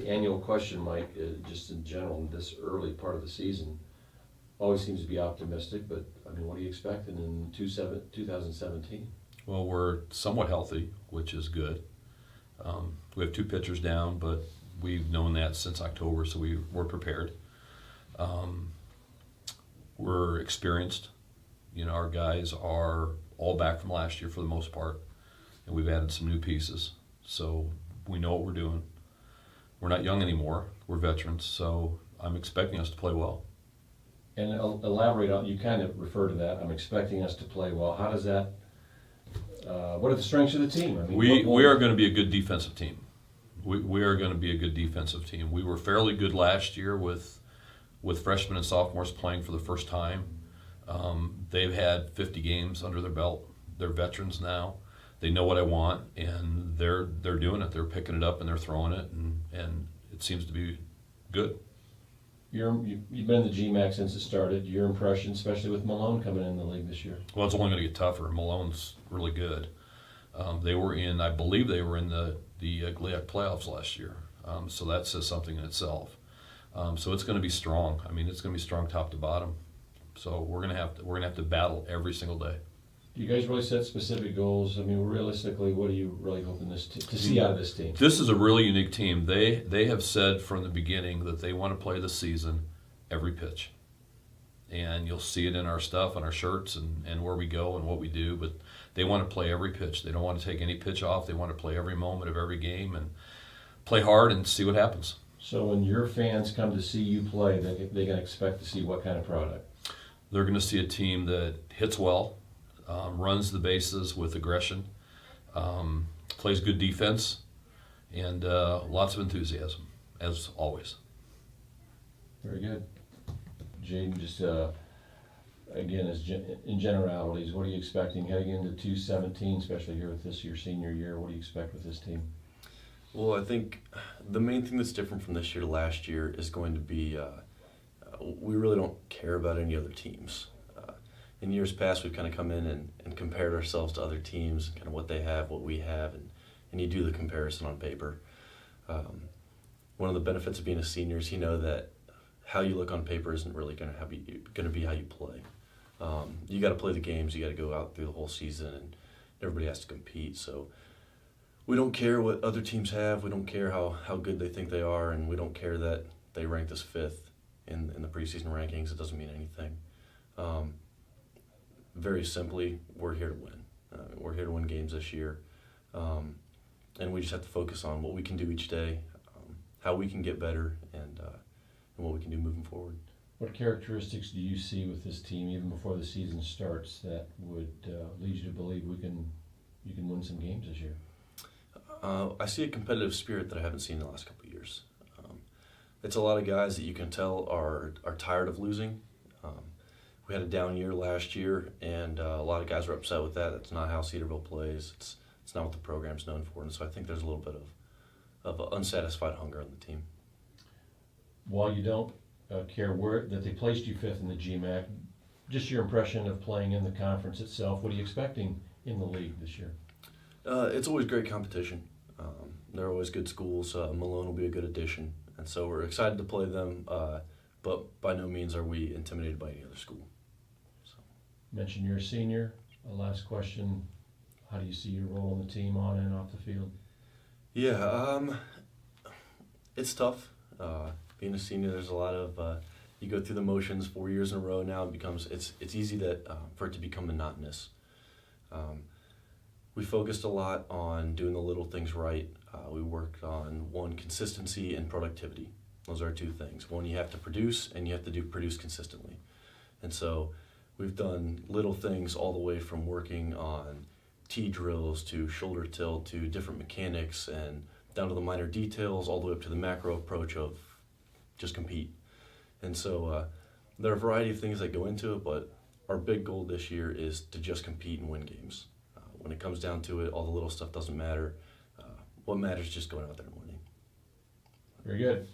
the annual question, Mike, just in general, in this early part of the season, always seems to be optimistic, but I mean, what are you expecting in 2017? Well, we're somewhat healthy, which is good. We have 2 pitchers down, but we've known that since October, so we're prepared. We're experienced. You know, our guys are all back from last year for the most part, and we've added some new pieces. So we know what we're doing. We're not young anymore. We're veterans, so I'm expecting us to play well. And elaborate on, you kind of refer to that, I'm expecting us to play well. How does that, what are the strengths of the team? I mean, we are going to be a good defensive team. We are going to be a good defensive team. We were fairly good last year with freshmen and sophomores playing for the first time. They've had 50 games under their belt. They're veterans now. They know what I want, and they're doing it. They're picking it up and they're throwing it, and it seems to be good. You've been in the GMAC since it started. Your impression, especially with Malone coming in the league this year? Well, it's only going to get tougher. Malone's really good. They were in, I believe they were in the GLIAC playoffs last year. So that says something in itself. So it's going to be strong. I mean, it's going to be strong top to bottom. So we're going to have to battle every single day. Do you guys really set specific goals? I mean, realistically, what are you really hoping to see out of this team? This is a really unique team. They have said from the beginning that they want to play the season every pitch. And you'll see it in our stuff, on our shirts, and where we go and what we do. But they want to play every pitch. They don't want to take any pitch off. They want to play every moment of every game and play hard and see what happens. So when your fans come to see you play, they can expect to see what kind of product? They're going to see a team that hits well, runs the bases with aggression, plays good defense, and lots of enthusiasm, as always. Very good. Jaden, just again, in generalities, what are you expecting heading into 2017, especially here with this your senior year? What do you expect with this team? Well, I think the main thing that's different from this year to last year is going to be we really don't care about any other teams. In years past, we've kind of come in and compared ourselves to other teams, kind of what they have, what we have, and you do the comparison on paper. One of the benefits of being a senior is you know that how you look on paper isn't really going to be how you play. You got to play the games. You got to go out through the whole season, and everybody has to compete. So we don't care what other teams have. We don't care how good they think they are, and we don't care that they ranked us 5th in the preseason rankings. It doesn't mean anything. Very simply, we're here to win. We're here to win games this year, and we just have to focus on what we can do each day, how we can get better, and what we can do moving forward. What characteristics do you see with this team, even before the season starts, that would lead you to believe you can win some games this year? I see a competitive spirit that I haven't seen in the last couple of years. It's a lot of guys that you can tell are tired of losing. We had a down year last year, and a lot of guys were upset with that. That's not how Cedarville plays. It's not what the program's known for, and so I think there's a little bit of unsatisfied hunger on the team. While you don't care that they placed you 5th in the GMAC, just your impression of playing in the conference itself, what are you expecting in the league this year? It's always great competition. They're always good schools. Malone will be a good addition, and so we're excited to play them, but by no means are we intimidated by any other school. So. Mentioned you're a senior. Last question, how do you see your role in the team on and off the field? Yeah, it's tough. Being a senior, there's a lot of you go through the motions 4 years in a row now. It's easy for it to become monotonous. We focused a lot on doing the little things right. We worked on consistency and productivity. Those are 2 things. One, you have to produce, and you have to produce consistently. And so we've done little things all the way from working on tee drills to shoulder tilt to different mechanics and down to the minor details, all the way up to the macro approach of just compete. And so there are a variety of things that go into it, but our big goal this year is to just compete and win games. When it comes down to it, all the little stuff doesn't matter. What matters is just going out there and winning. Very good.